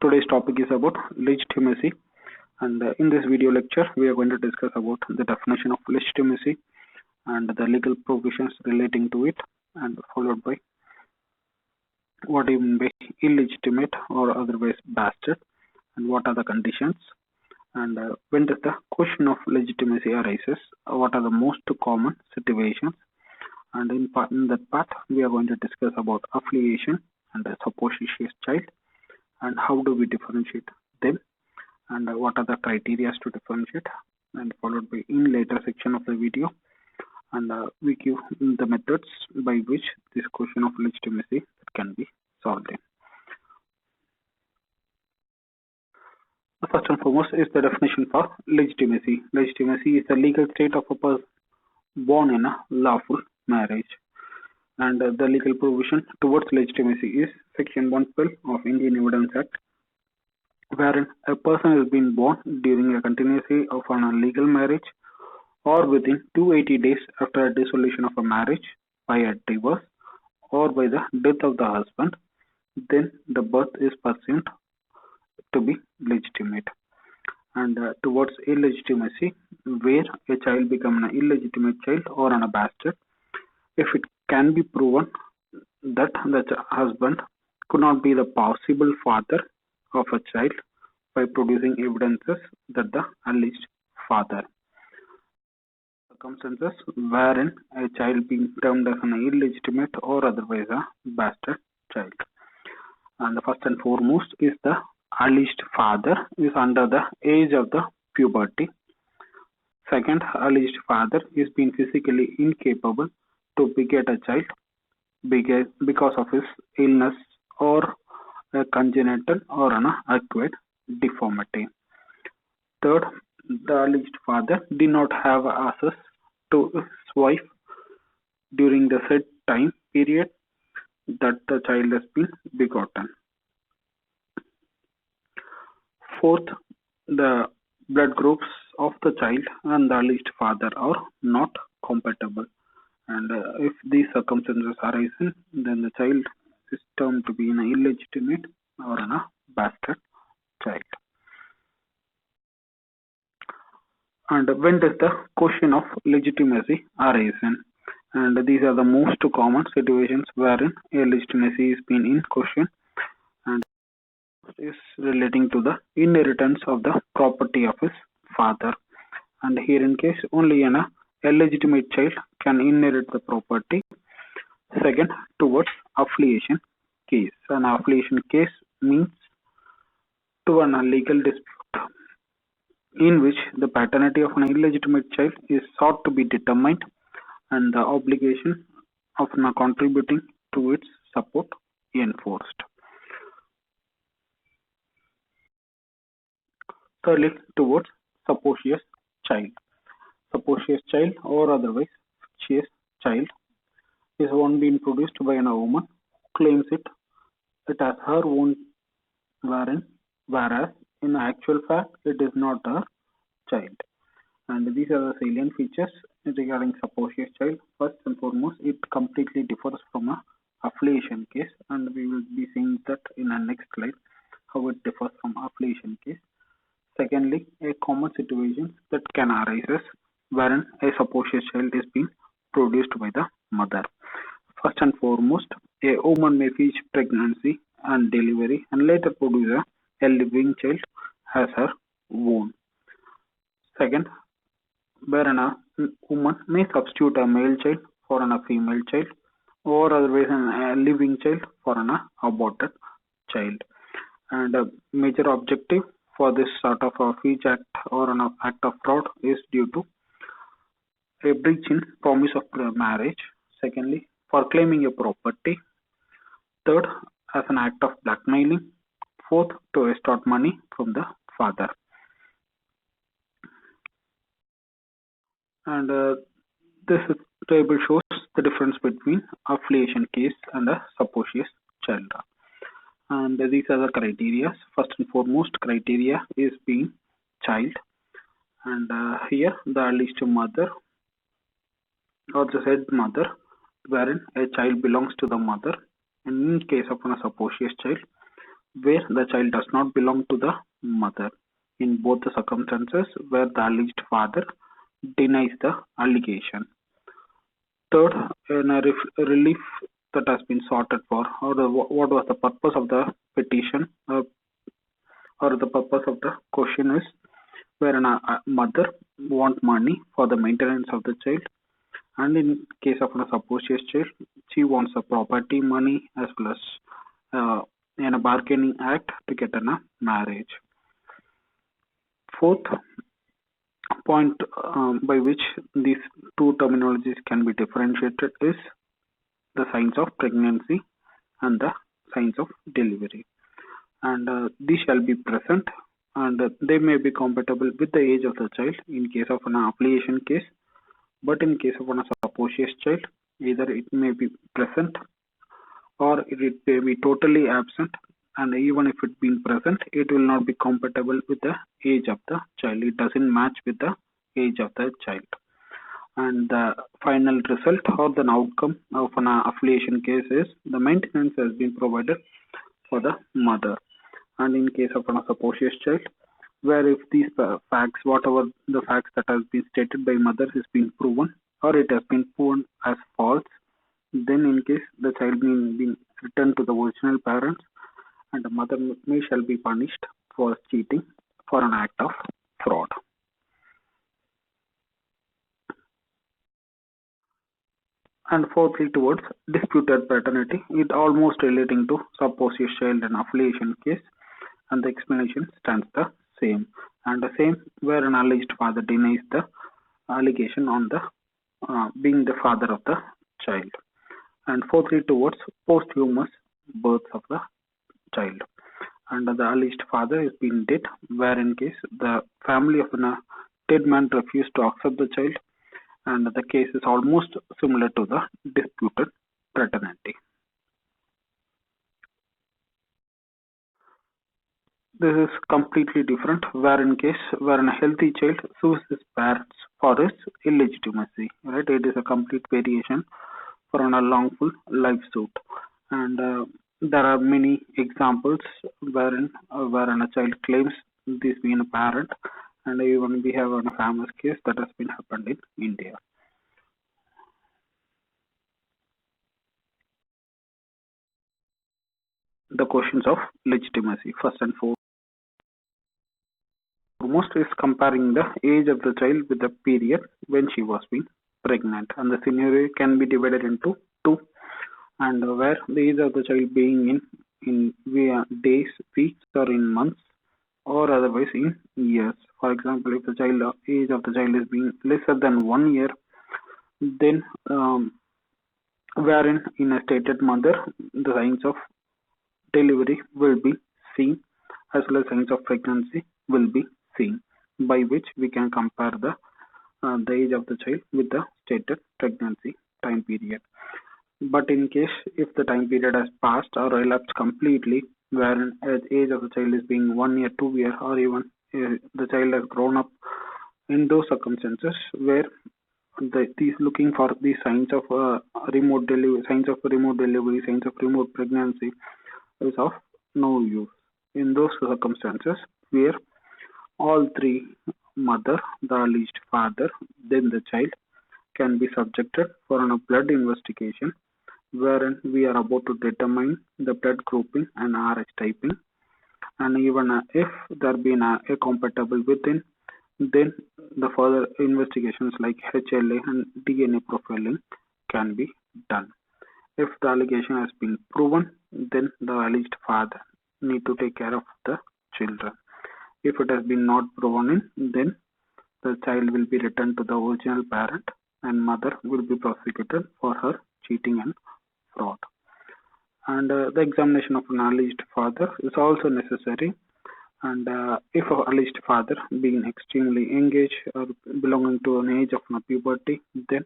Today's topic is about legitimacy, and in this video lecture, we are going to discuss about the definition of legitimacy and the legal provisions relating to it, and followed by what do you mean by illegitimate or otherwise bastard, and what are the conditions, and when does the question of legitimacy arises, what are the most common situations, and in that part, we are going to discuss about affiliation and a supposititious child, and how do we differentiate them, and what are the criteria to differentiate, and followed by in later section of the video, and we give the methods by which this question of legitimacy can be solved in. First and foremost is the definition for legitimacy. Legitimacy is the legal state of a person born in a lawful marriage. And the legal provision towards legitimacy is Section 112 of Indian Evidence Act, wherein a person has been born during a continuity of an legal marriage or within 280 days after a dissolution of a marriage by a divorce or by the death of the husband, then the birth is presumed to be legitimate. And towards illegitimacy, where a child becomes an illegitimate child or a bastard, if it can be proven that the husband could not be the possible father of a child by producing evidences that the alleged father. Circumstances wherein a child being termed as an illegitimate or otherwise a bastard child. And the first and foremost is the alleged father is under the age of the puberty. Second, alleged father is being physically incapable to beget a child because of his illness or a congenital or an acquired deformity. Third, the alleged father did not have access to his wife during the said time period that the child has been begotten. Fourth, the blood groups of the child and the alleged father are not compatible. And if these circumstances arise, then the child is termed to be an illegitimate or a bastard child. And when does the question of legitimacy arise? And these are the most common situations wherein illegitimacy is being in question, and is relating to the inheritance of the property of his father. And here in case only an illegitimate child can inherit the property. Second, towards affiliation case. An affiliation case means to an legal dispute in which the paternity of an illegitimate child is sought to be determined and the obligation of contributing to its support enforced. Thirdly, towards supposititious child. Supposititious child or otherwise fictitious child is one being produced by a woman who claims it as her own, whereas in actual fact it is not her child. And these are the salient features regarding supposititious child. First and foremost, it completely differs from a affiliation case, and we will be seeing that in our next slide how it differs from affiliation case. Secondly, a common situation that can arise wherein a supposititious child is being produced by the mother. First and foremost, a woman may fetch pregnancy and delivery and later produce a living child as her own. Second, wherein a woman may substitute a male child for a female child or otherwise a living child for an aborted child. And a major objective for this sort of a fetch act or an act of fraud is due to a breach in promise of marriage. Secondly, for claiming a property. Third, as an act of blackmailing. Fourth, to extort money from the father. And this table shows the difference between affiliation case and a supposititious child. And these are the criteria. First and foremost criteria is being child, and here the alleged mother or the said mother, wherein a child belongs to the mother. And in case of a supposititious child, where the child does not belong to the mother, in both the circumstances where the alleged father denies the allegation. Third, in a relief that has been sorted for, or what was the purpose of the petition, or the purpose of the question is where a mother want money for the maintenance of the child, and in case of a supposed child, she wants a property money as well as in a bargaining act to get in a marriage. Fourth point by which these two terminologies can be differentiated is the signs of pregnancy and the signs of delivery, and these shall be present, and they may be compatible with the age of the child in case of an affiliation case, but in case of an supposed child, either it may be present or it may be totally absent, and even if it been present, it will not be compatible with the age of the child. It doesn't match with the age of the child. And the final result or the outcome of an affiliation case is the maintenance has been provided for the mother. And in case of an supposed child, where if these facts, whatever the facts that has been stated by mother is being proven or it has been proven as false, then in case the child being returned to the original parents, and the mother may shall be punished for cheating for an act of fraud. And fourthly, towards disputed paternity, it almost relating to supposed child and affiliation case, and the explanation stands the same. And the same where an alleged father denies the allegation on the being the father of the child. And fourthly, towards posthumous birth of the child, and the alleged father is being dead, where in case the family of a dead man refused to accept the child, and the case is almost similar to the disputed paternity. This is completely different, where in case where a healthy child sues his parents for his illegitimacy, right? It is a complete variation for a lawful life suit, and there are many examples wherein a child claims this being a parent, and even we have a famous case that has been happened in India. The questions of legitimacy, first and foremost, is comparing the age of the child with the period when she was being pregnant, and the scenario can be divided into two, and where the age of the child being in days, weeks, or in months, or otherwise in years. For example, if the age of the child is being lesser than 1 year, then wherein in a stated mother, the signs of delivery will be seen, as well as signs of pregnancy will be seen, by which we can compare the age of the child with the stated pregnancy time period. But in case if the time period has passed or elapsed completely, wherein the age of the child is being 1 year, 2 year, or even the child has grown up, in those circumstances where these looking for the signs of remote delivery, signs of remote pregnancy is of no use. In those circumstances where all three, mother, the alleged father, then the child, can be subjected for a blood investigation, wherein we are about to determine the blood grouping and RH typing, and even if there been a compatible within, then the further investigations like HLA and DNA profiling can be done. If the allegation has been proven, then the alleged father need to take care of the children. If it has been not proven, then the child will be returned to the original parent, and mother will be prosecuted for her cheating and fraud. And the examination of an alleged father is also necessary. And if an alleged father being extremely engaged or belonging to an age of puberty, then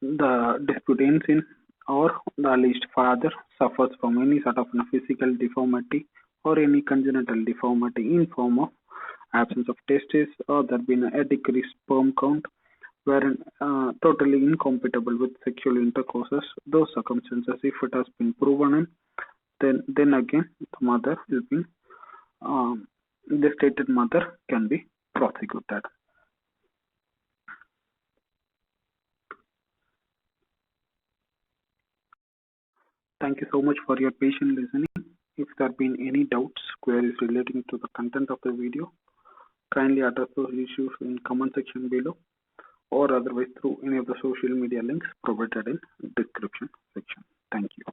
the dispute ends in, or the alleged father suffers from any sort of physical deformity or any congenital deformity in form of absence of testes, or there been a decreased sperm count, wherein totally incompatible with sexual intercourses, those circumstances, if it has been proven in, then again the mother will be the stated mother can be prosecuted. Thank you so much for your patient listening. If there have been any doubts, queries relating to the content of the video, kindly address those issues in comment section below or otherwise through any of the social media links provided in description section. Thank you.